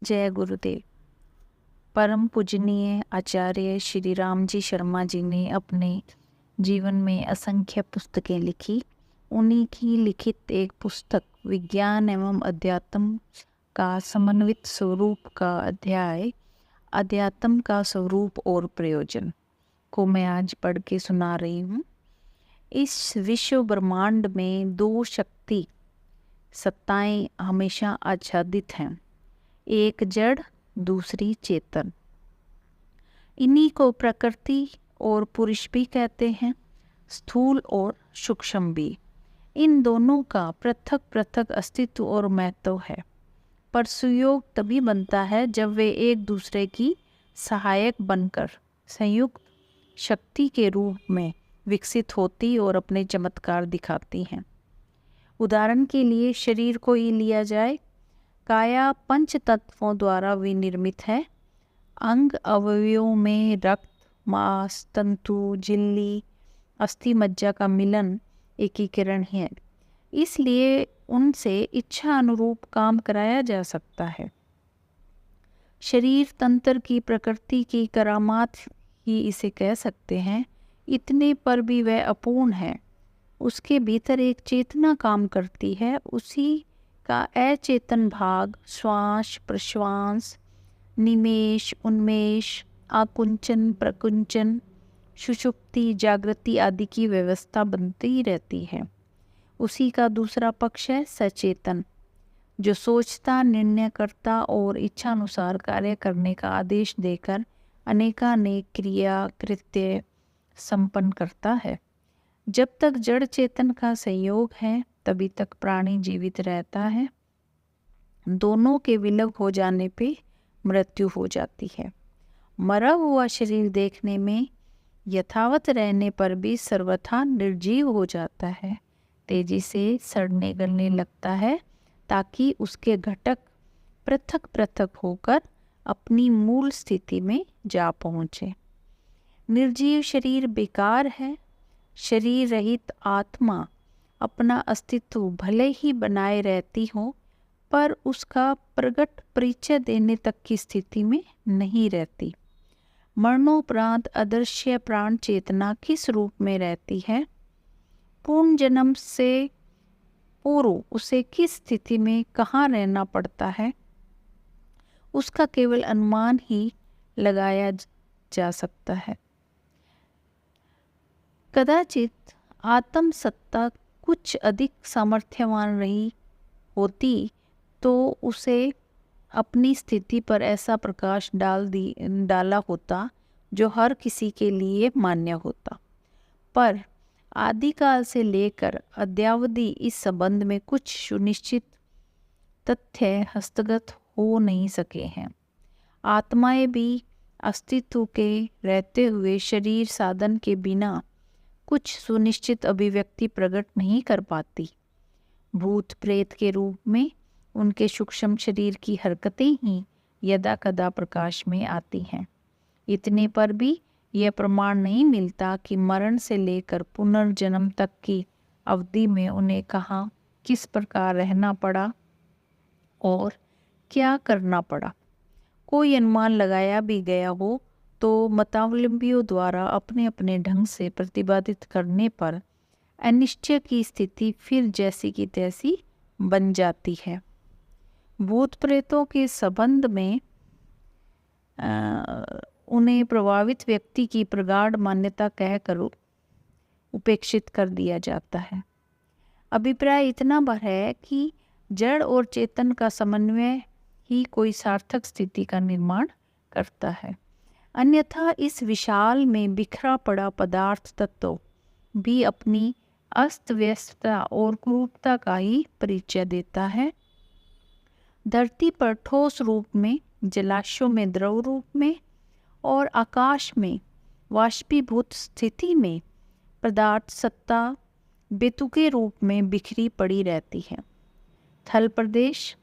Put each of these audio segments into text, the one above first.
जय गुरुदेव। परम पूजनीय आचार्य श्री राम जी शर्मा जी ने अपने जीवन में असंख्य पुस्तकें लिखी। उन्हीं की लिखित एक पुस्तक विज्ञान एवं अध्यात्म का समन्वित स्वरूप का अध्याय अध्यात्म का स्वरूप और प्रयोजन को मैं आज पढ़ के सुना रही हूँ। इस विश्व ब्रह्मांड में दो शक्ति सत्ताएं हमेशा आच्छादित हैं, एक जड़ दूसरी चेतन। इन्हीं को प्रकृति और पुरुष भी कहते हैं, स्थूल और सूक्ष्म भी। इन दोनों का पृथक पृथक अस्तित्व और महत्व है, पर सुयोग तभी बनता है जब वे एक दूसरे की सहायक बनकर संयुक्त शक्ति के रूप में विकसित होती और अपने चमत्कार दिखाती हैं। उदाहरण के लिए शरीर को ही लिया जाए। काया पंच तत्वों द्वारा विनिर्मित है। अंग अवयवों में रक्त, मांस, तंतु, झिल्ली, अस्थि, मज्जा का मिलन एकीकरण है, इसलिए उनसे इच्छा अनुरूप काम कराया जा सकता है। शरीर तंत्र की प्रकृति की करामात ही इसे कह सकते हैं। इतने पर भी वह अपूर्ण है। उसके भीतर एक चेतना काम करती है। उसी का अचेतन भाग श्वास प्रश्वास, निमेश उन्मेष, आकुंचन प्रकुंचन, सुषुप्ति जागृति आदि की व्यवस्था बनती रहती है। उसी का दूसरा पक्ष है सचेतन, जो सोचता, निर्णय करता और इच्छानुसार कार्य करने का आदेश देकर अनेकानेक क्रिया कृत्य संपन्न करता है। जब तक जड़ चेतन का संयोग है तभी तक प्राणी जीवित रहता है। दोनों के विलग हो जाने पे मृत्यु हो जाती है। मरा हुआ शरीर देखने में यथावत रहने पर भी सर्वथा निर्जीव हो जाता है, तेजी से सड़ने गलने लगता है, ताकि उसके घटक पृथक पृथक होकर अपनी मूल स्थिति में जा पहुँचे। निर्जीव शरीर बेकार है। शरीर रहित आत्मा अपना अस्तित्व भले ही बनाए रहती हो, पर उसका प्रगट परिचय देने तक की स्थिति में नहीं रहती। मरणोपरांत अदृश्य प्राण चेतना किस रूप में रहती है? पूर्ण जन्म से पूर्व उसे किस स्थिति में कहाँ रहना पड़ता है, उसका केवल अनुमान ही लगाया जा सकता है। कदाचित आत्म सत्ता कुछ अधिक सामर्थ्यवान रही होती तो उसे अपनी स्थिति पर ऐसा प्रकाश डाला होता जो हर किसी के लिए मान्य होता। पर आदिकाल से लेकर अद्यावधि इस संबंध में कुछ सुनिश्चित तथ्य हस्तगत हो नहीं सके हैं। आत्माएं भी अस्तित्व के रहते हुए शरीर साधन के बिना कुछ सुनिश्चित अभिव्यक्ति प्रकट नहीं कर पाती। भूत प्रेत के रूप में उनके सूक्ष्म शरीर की हरकतें ही यदा कदा प्रकाश में आती हैं। इतने पर भी यह प्रमाण नहीं मिलता कि मरण से लेकर पुनर्जन्म तक की अवधि में उन्हें कहाँ किस प्रकार रहना पड़ा और क्या करना पड़ा। कोई अनुमान लगाया भी गया हो तो मतावलंबियों द्वारा अपने अपने ढंग से प्रतिपादित करने पर अनिश्चय की स्थिति फिर जैसी की तैसी बन जाती है। भूत प्रेतों के संबंध में उन्हें प्रभावित व्यक्ति की प्रगाढ़ मान्यता कहकर उपेक्षित कर दिया जाता है। अभिप्राय इतना भर है कि जड़ और चेतन का समन्वय ही कोई सार्थक स्थिति का निर्माण करता है। अन्यथा इस विशाल में बिखरा पड़ा पदार्थ तत्व भी अपनी अस्त व्यस्तता और कुरूपता का ही परिचय देता है। धरती पर ठोस रूप में, जलाशयों में द्रव रूप में और आकाश में वाष्पीभूत स्थिति में पदार्थ सत्ता बेतुके रूप में बिखरी पड़ी रहती है। थल प्रदेश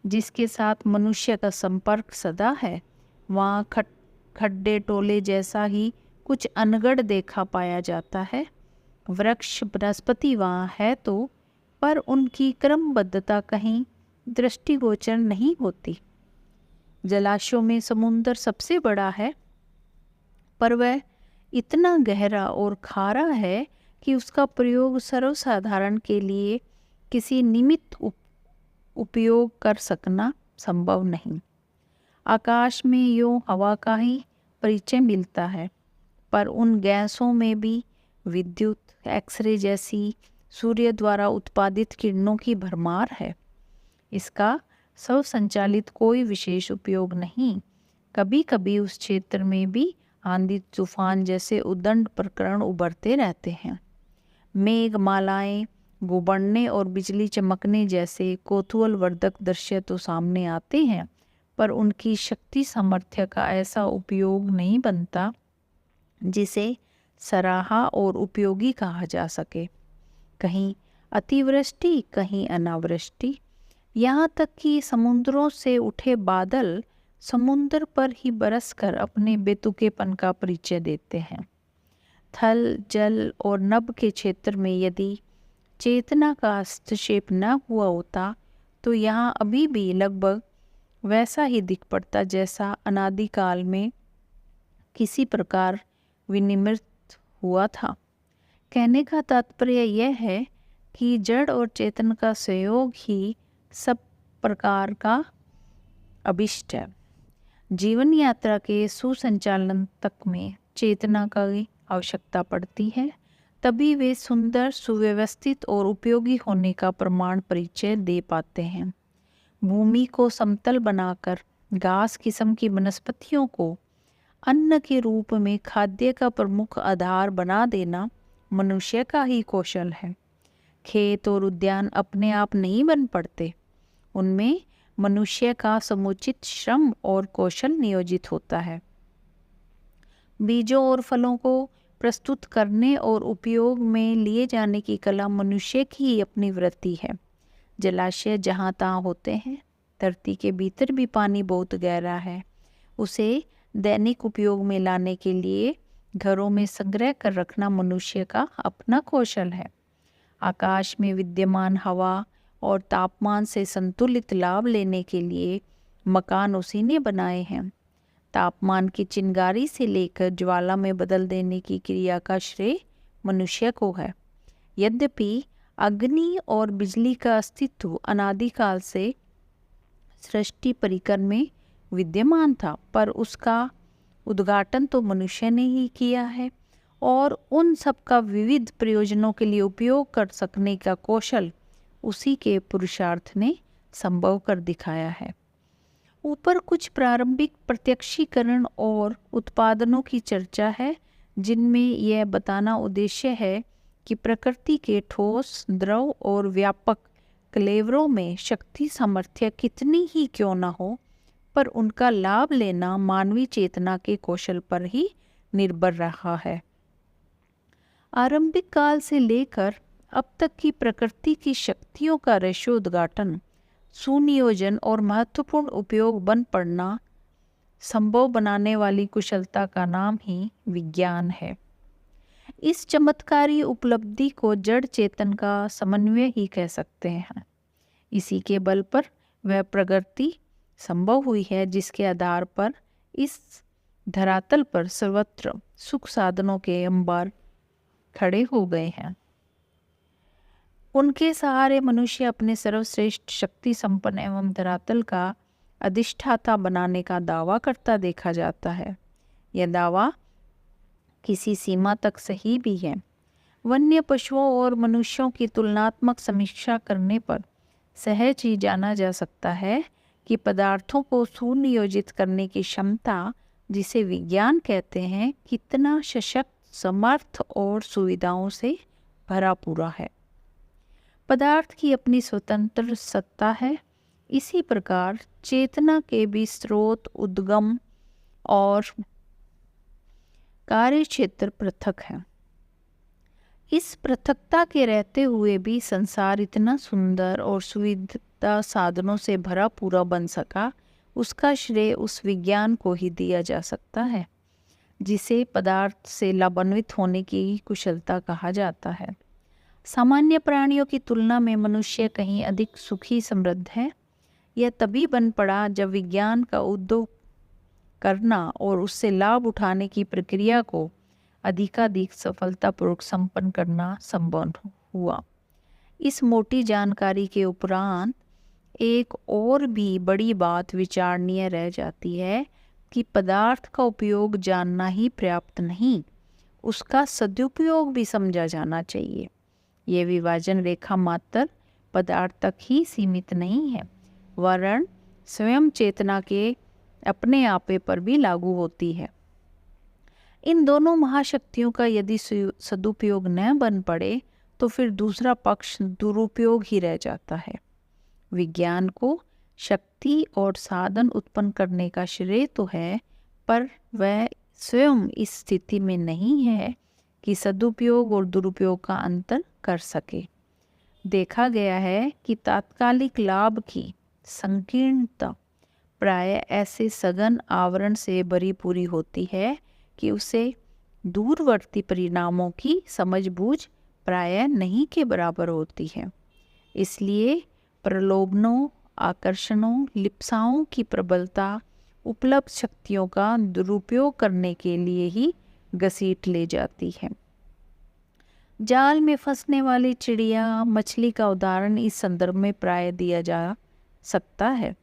जिसके साथ मनुष्य का संपर्क सदा है, वहाँ खड्डे टोले जैसा ही कुछ अनगढ़ देखा पाया जाता है। वृक्ष वनस्पति वहाँ है तो, पर उनकी क्रमबद्धता कहीं दृष्टिगोचर नहीं होती। जलाशयों में समुद्र सबसे बड़ा है, पर वह इतना गहरा और खारा है कि उसका प्रयोग सर्वसाधारण के लिए किसी निमित्त उपयोग कर सकना संभव नहीं। आकाश में यूं हवा का ही परिचय मिलता है, पर उन गैसों में भी विद्युत, एक्सरे जैसी सूर्य द्वारा उत्पादित किरणों की भरमार है। इसका स्वसंचालित कोई विशेष उपयोग नहीं। कभी कभी उस क्षेत्र में भी आंधी तूफान जैसे उद्दंड प्रकरण उभरते रहते हैं। मेघमालाएं गुबड़ने और बिजली चमकने जैसे कौतूहलवर्धक दृश्य तो सामने आते हैं, पर उनकी शक्ति सामर्थ्य का ऐसा उपयोग नहीं बनता जिसे सराहा और उपयोगी कहा जा सके। कहीं अतिवृष्टि, कहीं अनावृष्टि, यहाँ तक कि समुद्रों से उठे बादल समुद्र पर ही बरसकर अपने बेतुकेपन का परिचय देते हैं। थल, जल और नभ के क्षेत्र में यदि चेतना का हस्तक्षेप न हुआ होता तो यहाँ अभी भी लगभग वैसा ही दिख पड़ता जैसा अनादिकाल में किसी प्रकार विनिर्मित हुआ था। कहने का तात्पर्य यह है कि जड़ और चेतन का सहयोग ही सब प्रकार का अभिष्ट है। जीवन यात्रा के सुसंचालन तक में चेतना की आवश्यकता पड़ती है, तभी वे सुंदर, सुव्यवस्थित और उपयोगी होने का प्रमाण परिचय दे पाते हैं। भूमि को समतल बनाकर घास किस्म की वनस्पतियों को अन्न के रूप में खाद्य का प्रमुख आधार बना देना मनुष्य का ही कौशल है। खेत और उद्यान अपने आप नहीं बन पड़ते, उनमें मनुष्य का समुचित श्रम और कौशल नियोजित होता है। बीजों और फलों को प्रस्तुत करने और उपयोग में लिए जाने की कला मनुष्य की ही अपनी वृत्ति है। जलाशय जहाँ तहाँ होते हैं, धरती के भीतर भी पानी बहुत गहरा है, उसे दैनिक उपयोग में लाने के लिए घरों में संग्रह कर रखना मनुष्य का अपना कौशल है। आकाश में विद्यमान हवा और तापमान से संतुलित लाभ लेने के लिए मकान उसी ने बनाए हैं। तापमान की चिंगारी से लेकर ज्वाला में बदल देने की क्रिया का श्रेय मनुष्य को है। यद्यपि अग्नि और बिजली का अस्तित्व अनादिकाल से सृष्टि परिकर में विद्यमान था, पर उसका उद्घाटन तो मनुष्य ने ही किया है और उन सब का विविध प्रयोजनों के लिए उपयोग कर सकने का कौशल उसी के पुरुषार्थ ने संभव कर दिखाया है। ऊपर कुछ प्रारंभिक प्रत्यक्षीकरण और उत्पादनों की चर्चा है, जिनमें यह बताना उद्देश्य है कि प्रकृति के ठोस, द्रव और व्यापक क्लेवरों में शक्ति सामर्थ्य कितनी ही क्यों न हो, पर उनका लाभ लेना मानवीय चेतना के कौशल पर ही निर्भर रहा है। आरंभिक काल से लेकर अब तक की प्रकृति की शक्तियों का रसोद्घाटन, सुनियोजन और महत्वपूर्ण उपयोग बन पड़ना संभव बनाने वाली कुशलता का नाम ही विज्ञान है। इस चमत्कारी उपलब्धि को जड़ चेतन का समन्वय ही कह सकते हैं। इसी के बल पर वह प्रगति संभव हुई है जिसके आधार पर इस धरातल पर सर्वत्र सुख साधनों के अंबार खड़े हो गए हैं। उनके सहारे मनुष्य अपने सर्वश्रेष्ठ शक्ति संपन्न एवं धरातल का अधिष्ठाता बनाने का दावा करता देखा जाता है। यह दावा किसी सीमा तक सही भी है। वन्य पशुओं और मनुष्यों की तुलनात्मक समीक्षा करने पर सहज ही जाना जा सकता है कि पदार्थों को सुनियोजित करने की क्षमता, जिसे विज्ञान कहते हैं, कितना सशक्त, समर्थ और सुविधाओं से भरा पूरा है। पदार्थ की अपनी स्वतंत्र सत्ता है। इसी प्रकार चेतना के भी स्रोत, उद्गम और कार्य क्षेत्र पृथक है। इस पृथकता के रहते हुए भी संसार इतना सुंदर और सुविधा साधनों से भरा पूरा बन सका, उसका श्रेय उस विज्ञान को ही दिया जा सकता है जिसे पदार्थ से लाभान्वित होने की कुशलता कहा जाता है। सामान्य प्राणियों की तुलना में मनुष्य कहीं अधिक सुखी समृद्ध है। यह तभी बन पड़ा जब विज्ञान का उद्योग करना और उससे लाभ उठाने की प्रक्रिया को अधिकाधिक सफलतापूर्वक संपन्न करना संभव हुआ। इस मोटी जानकारी के उपरांत एक और भी बड़ी बात विचारणीय रह जाती है कि पदार्थ का उपयोग जानना ही पर्याप्त नहीं, उसका सदुपयोग भी समझा जाना चाहिए। यह विभाजन रेखा मात्र पदार्थ तक ही सीमित नहीं है, वरन स्वयं चेतना के अपने आपे पर भी लागू होती है। इन दोनों महाशक्तियों का यदि सदुपयोग न बन पड़े तो फिर दूसरा पक्ष दुरुपयोग ही रह जाता है। विज्ञान को शक्ति और साधन उत्पन्न करने का श्रेय तो है, पर वह स्वयं इस स्थिति में नहीं है कि सदुपयोग और दुरुपयोग का अंतर कर सके। देखा गया है कि तात्कालिक लाभ की संकीर्णता प्रायः ऐसे सघन आवरण से भरी पूरी होती है कि उसे दूरवर्ती परिणामों की समझबूझ प्रायः नहीं के बराबर होती है। इसलिए प्रलोभनों, आकर्षणों, लिप्साओं की प्रबलता उपलब्ध शक्तियों का दुरुपयोग करने के लिए ही घसीट ले जाती है। जाल में फंसने वाली चिड़िया, मछली का उदाहरण इस संदर्भ में प्राय दिया जा सकता है।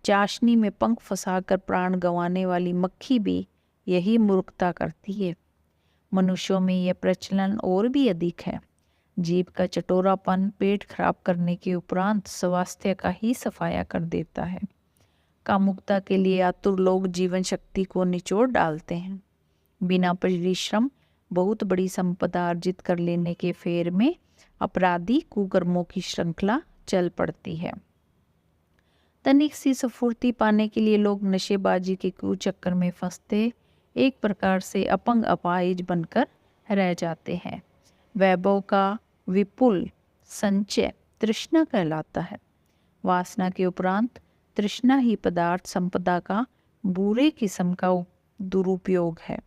चाशनी में पंख फंसाकर प्राण गंवाने वाली मक्खी भी यही मूर्खता करती है। मनुष्यों में यह प्रचलन और भी अधिक है। जीभ का चटोरापन पेट खराब करने के उपरांत स्वास्थ्य का ही सफाया कर देता है। कामुकता के लिए आतुर लोग जीवन शक्ति को निचोड़ डालते हैं। बिना परिश्रम बहुत बड़ी संपदा अर्जित कर लेने के फेर में अपराधी कुकर्मों की श्रृंखला चल पड़ती है। तनिक सी स्फूर्ति पाने के लिए लोग नशेबाजी के कुचक्कर में फंसते एक प्रकार से अपंग अपाहिज बनकर रह जाते हैं। वैभव का विपुल संचय तृष्णा कहलाता है। वासना के उपरांत तृष्णा ही पदार्थ संपदा का बुरे किस्म का दुरुपयोग है।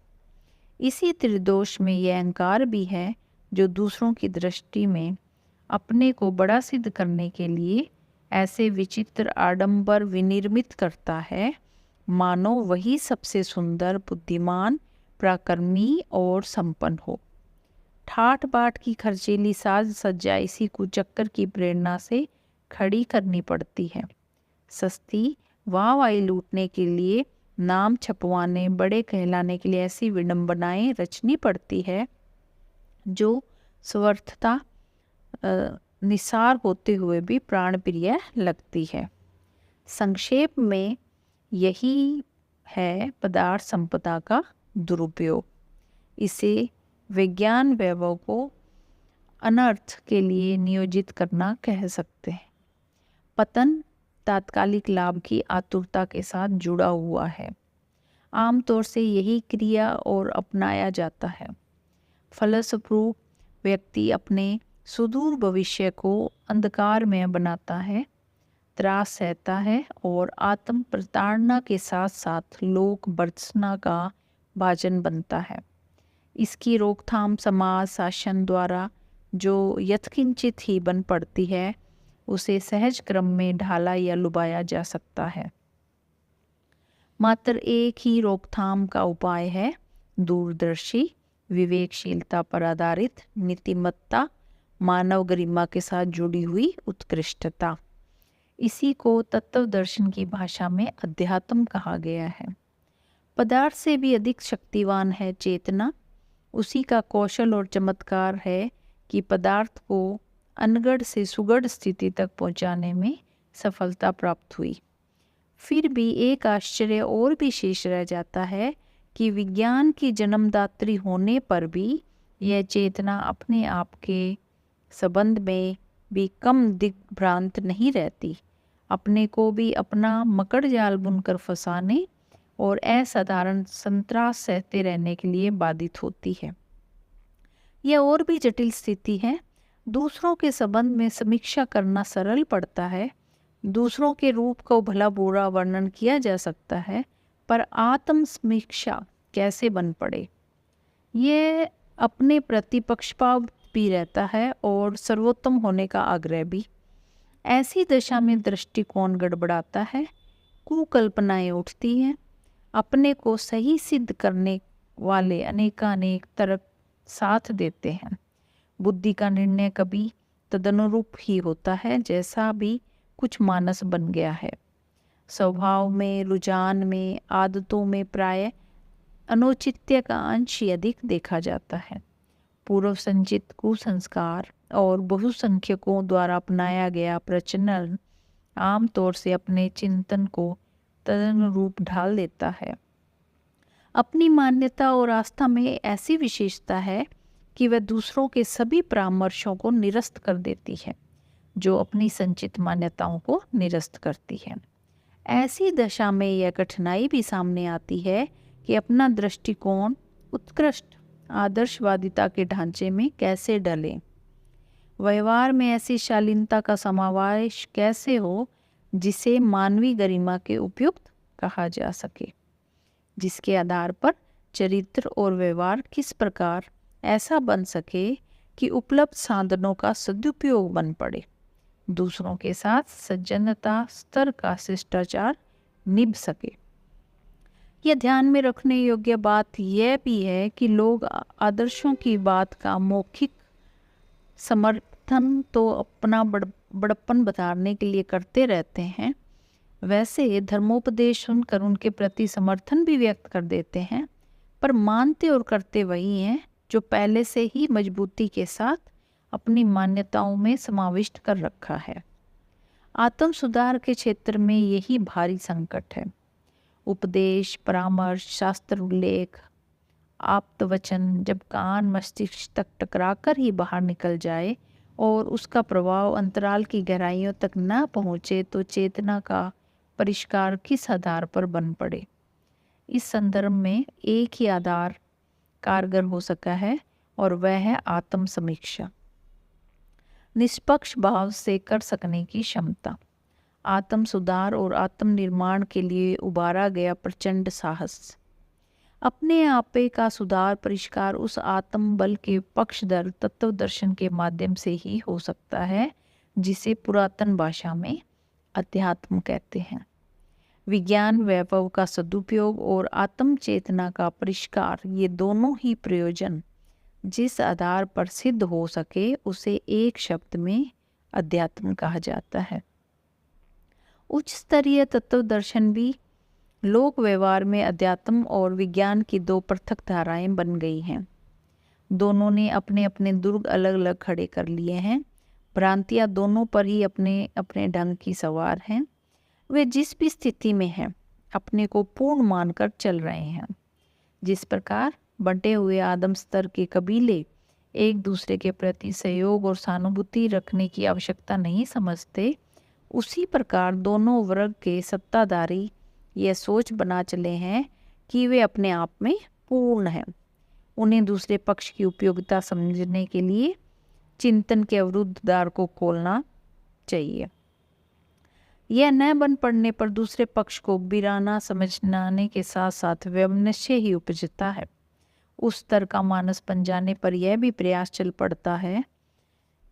इसी त्रिदोष में यह अहंकार भी है जो दूसरों की दृष्टि में अपने को बड़ा सिद्ध करने के लिए ऐसे विचित्र आडंबर विनिर्मित करता है, मानो वही सबसे सुंदर, बुद्धिमान, पराक्रमी और संपन्न हो। ठाट बाट की खर्चीली साज सज्जा इसी कुचक्कर की प्रेरणा से खड़ी करनी पड़ती है। सस्ती वाहवाही लूटने के लिए, नाम छपवाने, बड़े कहलाने के लिए ऐसी विडंबनाएं रचनी पड़ती है जो स्वार्थता निसार होते हुए भी प्राणप्रिय लगती है। संक्षेप में यही है पदार्थ संपदा का दुरुपयोग। इसे विज्ञान वैभव को अनर्थ के लिए नियोजित करना कह सकते हैं। पतन तात्कालिक लाभ की आतुरता के साथ जुड़ा हुआ है। आमतौर से यही क्रिया और अपनाया जाता है। फलस्वरूप व्यक्ति अपने सुदूर भविष्य को अंधकार में बनाता है, त्रास सहता है और आत्म प्रताड़ना के साथ साथ लोक भर्त्सना का भाजन बनता है। इसकी रोकथाम समाज शासन द्वारा जो यत्किंचित ही बन पड़ती है, उसे सहज क्रम में ढाला या लुभाया जा सकता है। मात्र एक ही रोकथाम का उपाय है दूरदर्शी, विवेकशीलता पर आधारित नीतिमत्ता, मानव गरिमा के साथ जुड़ी हुई उत्कृष्टता। इसी को तत्व दर्शन की भाषा में अध्यात्म कहा गया है। पदार्थ से भी अधिक शक्तिवान है चेतना। उसी का कौशल और चमत्कार है कि पदार्थ को अनगढ़ से सुगढ़ स्थिति तक पहुंचाने में सफलता प्राप्त हुई। फिर भी एक आश्चर्य और भी शेष रह जाता है कि विज्ञान की जन्मदात्री होने पर भी यह चेतना अपने आप के संबंध में भी कम दिग्भ्रांत नहीं रहती। अपने को भी अपना मकड़ जाल बुनकर फंसाने और असाधारण संतरास सहते रहने के लिए बाधित होती है। यह और भी जटिल स्थिति है। दूसरों के संबंध में समीक्षा करना सरल पड़ता है। दूसरों के रूप को भला बुरा वर्णन किया जा सकता है, पर आत्म समीक्षा कैसे बन पड़े? यह अपने प्रति पक्षपात भी रहता है और सर्वोत्तम होने का आग्रह भी। ऐसी दशा में दृष्टिकोण गड़बड़ाता है, कुकल्पनाएं उठती हैं, अपने को सही सिद्ध करने वाले अनेकानेक तर्क साथ देते हैं। बुद्धि का निर्णय कभी तदनुरूप ही होता है जैसा भी कुछ मानस बन गया है। स्वभाव में, रुझान में, आदतों में प्राय अनौचित्य का अंश ही अधिक देखा जाता है। पूर्व संचित कुसंस्कार और बहुसंख्यकों द्वारा अपनाया गया प्रचलन आमतौर से अपने चिंतन को तदनुरूप ढाल देता है। अपनी मान्यता और आस्था में ऐसी विशेषता है कि वह दूसरों के सभी परामर्शों को निरस्त कर देती है जो अपनी संचित मान्यताओं को निरस्त करती है। ऐसी दशा में यह कठिनाई भी सामने आती है कि अपना दृष्टिकोण उत्कृष्ट आदर्शवादिता के ढांचे में कैसे डले। व्यवहार में ऐसी शालीनता का समावेश कैसे हो जिसे मानवीय गरिमा के उपयुक्त कहा जा सके, जिसके आधार पर चरित्र और व्यवहार किस प्रकार ऐसा बन सके कि उपलब्ध साधनों का सदुपयोग बन पड़े, दूसरों के साथ सज्जनता स्तर का शिष्टाचार निभ सके। यह ध्यान में रखने योग्य बात यह भी है कि लोग आदर्शों की बात का मौखिक समर्थन तो अपना बड़प्पन बताने के लिए करते रहते हैं, वैसे धर्मोपदेश सुनकर उनके प्रति समर्थन भी व्यक्त कर देते हैं, पर मानते और करते वही हैं जो पहले से ही मजबूती के साथ अपनी मान्यताओं में समाविष्ट कर रखा है। आत्म सुधार के क्षेत्र में यही भारी संकट है। उपदेश, परामर्श, शास्त्र उल्लेख, आप्त वचन जब कान मस्तिष्क तक टकराकर ही बाहर निकल जाए और उसका प्रभाव अंतराल की गहराइयों तक न पहुँचे तो चेतना का परिष्कार किस आधार पर बन पड़े। इस संदर्भ में एक ही आधार कारगर हो सका है और वह है आत्म समीक्षा, निष्पक्ष भाव से कर सकने की क्षमता, आत्म सुधार और आत्म निर्माण के लिए उबारा गया प्रचंड साहस। अपने आपे का सुधार परिष्कार उस आत्म बल के पक्षधर तत्व दर्शन के माध्यम से ही हो सकता है जिसे पुरातन भाषा में अध्यात्म कहते हैं। विज्ञान वैभव का सदुपयोग और आत्म चेतना का परिष्कार, ये दोनों ही प्रयोजन जिस आधार पर सिद्ध हो सके उसे एक शब्द में अध्यात्म कहा जाता है। उच्च स्तरीय तत्व दर्शन भी लोक व्यवहार में अध्यात्म और विज्ञान की दो पृथक धाराएं बन गई हैं। दोनों ने अपने अपने दुर्ग अलग अलग खड़े कर लिए हैं। भ्रांतियां दोनों पर ही अपने अपने ढंग की सवार हैं। वे जिस भी स्थिति में हैं अपने को पूर्ण मानकर चल रहे हैं। जिस प्रकार बंटे हुए आदम स्तर के कबीले एक दूसरे के प्रति सहयोग और सहानुभूति रखने की आवश्यकता नहीं समझते, उसी प्रकार दोनों वर्ग के सत्ताधारी यह सोच बना चले हैं कि वे अपने आप में पूर्ण हैं। उन्हें दूसरे पक्ष की उपयोगिता समझने के लिए चिंतन के अवरुद्ध द्वार को खोलना चाहिए। यह न बन पड़ने पर दूसरे पक्ष को बिराना समझने के साथ साथ वैमनस्य ही उपजता है। उस स्तर का मानस बन जाने पर यह भी प्रयास चल पड़ता है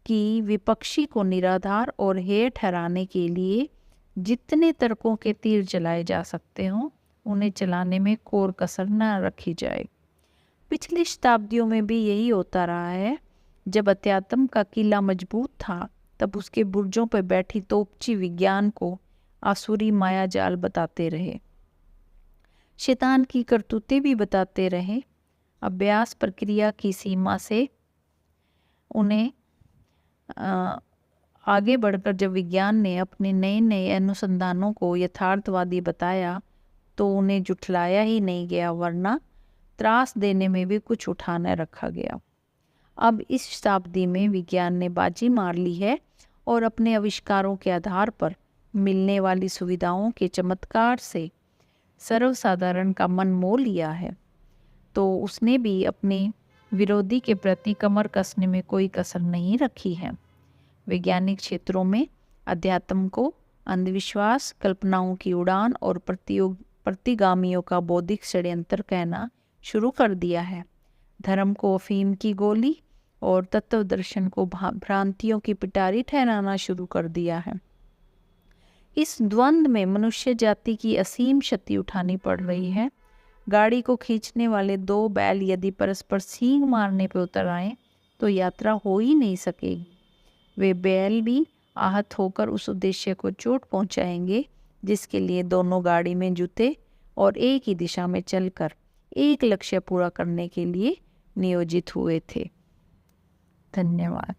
कि विपक्षी को निराधार और हेय ठहराने के लिए जितने तर्कों के तीर चलाए जा सकते हों उन्हें चलाने में कोर कसर न रखी जाए। पिछली शताब्दियों में भी यही होता रहा है। जब अध्यात्म का किला मजबूत था तब उसके बुर्जों पर बैठी तोपची विज्ञान को आसुरी माया जाल बताते रहे, शैतान की करतूतें भी बताते रहे। अभ्यास प्रक्रिया की सीमा से उन्हें आगे बढ़कर जब विज्ञान ने अपने नए नए अनुसंधानों को यथार्थवादी बताया तो उन्हें जुठलाया ही नहीं गया, वरना त्रास देने में भी कुछ उठा न रखा गया। अब इस शताब्दी में विज्ञान ने बाजी मार ली है और अपने आविष्कारों के आधार पर मिलने वाली सुविधाओं के चमत्कार से सर्वसाधारण का मन मोह लिया है, तो उसने भी अपने विरोधी के प्रति कमर कसने में कोई कसर नहीं रखी है। वैज्ञानिक क्षेत्रों में अध्यात्म को अंधविश्वास, कल्पनाओं की उड़ान और प्रतिगामियों का बौद्धिक षड्यंत्र कहना शुरू कर दिया है। धर्म को अफीम की गोली और तत्व दर्शन को भ्रांतियों की पिटारी ठहराना शुरू कर दिया है। इस द्वंद्व में मनुष्य जाति की असीम क्षति उठानी पड़ रही है। गाड़ी को खींचने वाले दो बैल यदि परस्पर सींग मारने पर उतर आए तो यात्रा हो ही नहीं सकेगी। वे बैल भी आहत होकर उस उद्देश्य को चोट पहुंचाएंगे जिसके लिए दोनों गाड़ी में जुटे और एक ही दिशा में चलकर एक लक्ष्य पूरा करने के लिए नियोजित हुए थे। धन्यवाद।